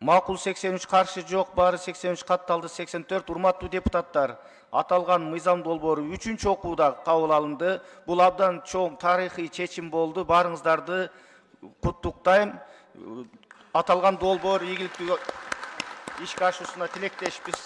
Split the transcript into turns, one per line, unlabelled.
Макул 83, каршы жок, бары 83, катталды 84. Урматтуу депутаттар, аталган мыйзам долбоору 3-чү окууда кабыл алынды. Бул абдан чоң тарыхый чечим болду. Барыңыздарды куттуктайм. Аталган долбоор ийгиликтүү ишке ашуусуна тилектешпиз.